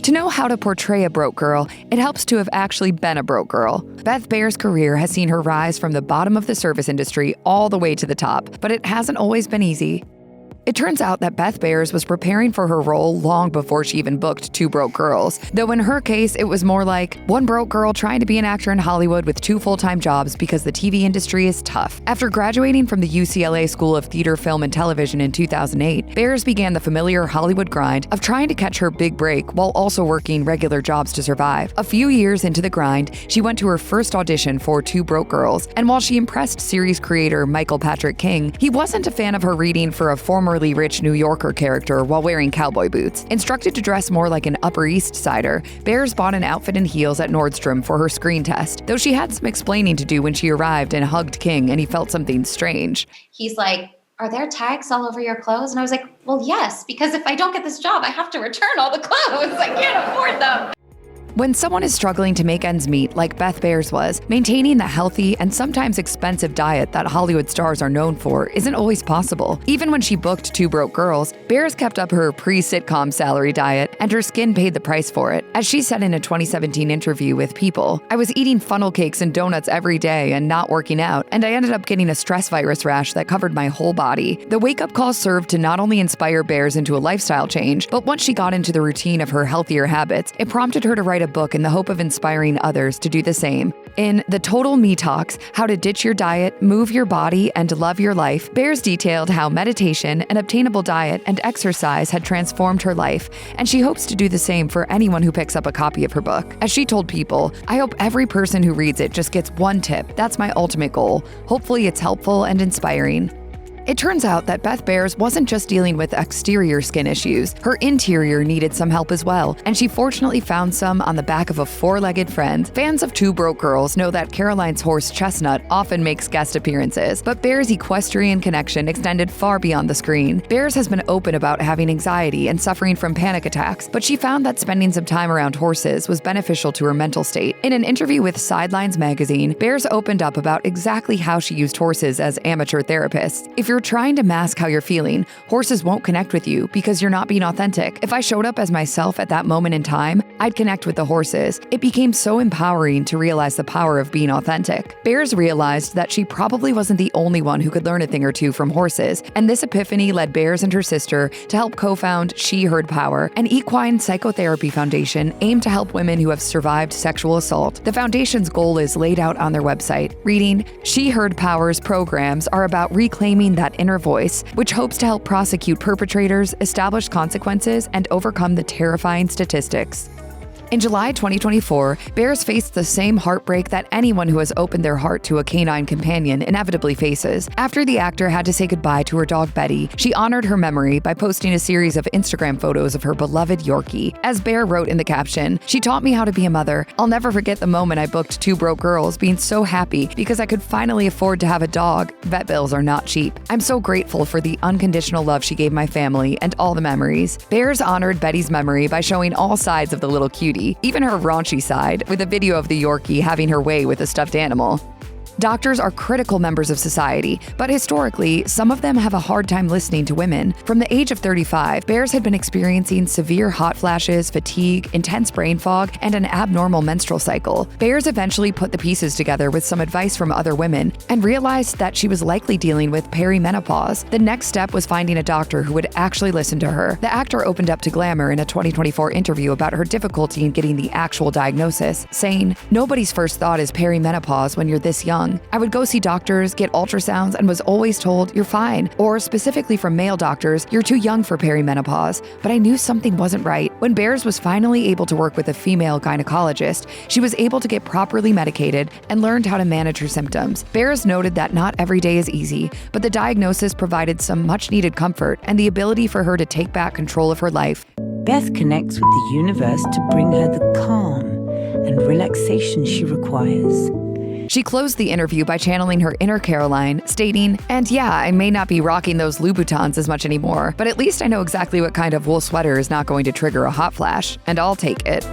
To know how to portray a broke girl, it helps to have actually been a broke girl. Beth Behrs' career has seen her rise from the bottom of the service industry all the way to the top, but it hasn't always been easy. It turns out that Beth Behrs was preparing for her role long before she even booked Two Broke Girls, though in her case it was more like one broke girl trying to be an actor in Hollywood with 2 full-time jobs because the TV industry is tough. After graduating from the UCLA School of Theater, Film, and Television in 2008, Behrs began the familiar Hollywood grind of trying to catch her big break while also working regular jobs to survive. A few years into the grind, she went to her first audition for Two Broke Girls, and while she impressed series creator Michael Patrick King, he wasn't a fan of her reading for a formerly rich New Yorker character while wearing cowboy boots. Instructed to dress more like an Upper East Sider, Behrs bought an outfit and heels at Nordstrom for her screen test, though she had some explaining to do when she arrived and hugged King and he felt something strange. He's like, "Are there tags all over your clothes?" And I was like, "Well, yes, because if I don't get this job, I have to return all the clothes. I can't afford them." When someone is struggling to make ends meet, like Beth Behrs was, maintaining the healthy and sometimes expensive diet that Hollywood stars are known for isn't always possible. Even when she booked Two Broke Girls, Behrs kept up her pre-sitcom salary diet, and her skin paid the price for it. As she said in a 2017 interview with People, "I was eating funnel cakes and donuts every day and not working out, and I ended up getting a stress virus rash that covered my whole body." The wake-up call served to not only inspire Behrs into a lifestyle change, but once she got into the routine of her healthier habits, it prompted her to write a book in the hope of inspiring others to do the same. In The Total Me Talks, How to Ditch Your Diet, Move Your Body, and Love Your Life, Behrs detailed how meditation, an obtainable diet, and exercise had transformed her life, and she hopes to do the same for anyone who picks up a copy of her book. As she told People, "I hope every person who reads it just gets one tip. That's my ultimate goal. Hopefully it's helpful and inspiring." It turns out that Beth Behrs wasn't just dealing with exterior skin issues. Her interior needed some help as well, and she fortunately found some on the back of a 4-legged friend. Fans of Two Broke Girls know that Caroline's horse Chestnut often makes guest appearances, but Behrs' equestrian connection extended far beyond the screen. Behrs has been open about having anxiety and suffering from panic attacks, but she found that spending some time around horses was beneficial to her mental state. In an interview with Sidelines magazine, Behrs opened up about exactly how she used horses as amateur therapists. "If you're trying to mask how you're feeling, horses won't connect with you because you're not being authentic. If I showed up as myself at that moment in time, I'd connect with the horses." It became so empowering to realize the power of being authentic. Behrs realized that she probably wasn't the only one who could learn a thing or two from horses, and this epiphany led Behrs and her sister to help co-found She Heard Power, an equine psychotherapy foundation aimed to help women who have survived sexual assault. The foundation's goal is laid out on their website, reading, "She Heard Power's programs are about reclaiming that inner voice, which hopes to help prosecute perpetrators, establish consequences, and overcome the terrifying statistics." In July 2024, Behrs faced the same heartbreak that anyone who has opened their heart to a canine companion inevitably faces. After the actor had to say goodbye to her dog Betty, she honored her memory by posting a series of Instagram photos of her beloved Yorkie. As Behrs wrote in the caption, "She taught me how to be a mother. I'll never forget the moment I booked Two Broke Girls, being so happy because I could finally afford to have a dog. Vet bills are not cheap. I'm so grateful for the unconditional love she gave my family and all the memories." Behrs honored Betty's memory by showing all sides of the little cutie, even her raunchy side, with a video of the Yorkie having her way with a stuffed animal. Doctors are critical members of society, but historically, some of them have a hard time listening to women. From the age of 35, Behrs had been experiencing severe hot flashes, fatigue, intense brain fog, and an abnormal menstrual cycle. Behrs eventually put the pieces together with some advice from other women and realized that she was likely dealing with perimenopause. The next step was finding a doctor who would actually listen to her. The actor opened up to Glamour in a 2024 interview about her difficulty in getting the actual diagnosis, saying, "Nobody's first thought is perimenopause when you're this young. I would go see doctors, get ultrasounds, and was always told, 'You're fine,' or specifically from male doctors, 'You're too young for perimenopause,' but I knew something wasn't right." When Behrs was finally able to work with a female gynecologist, she was able to get properly medicated and learned how to manage her symptoms. Behrs noted that not every day is easy, but the diagnosis provided some much-needed comfort and the ability for her to take back control of her life. Beth connects with the universe to bring her the calm and relaxation she requires. She closed the interview by channeling her inner Caroline, stating, "And yeah, I may not be rocking those Louboutins as much anymore, but at least I know exactly what kind of wool sweater is not going to trigger a hot flash, and I'll take it."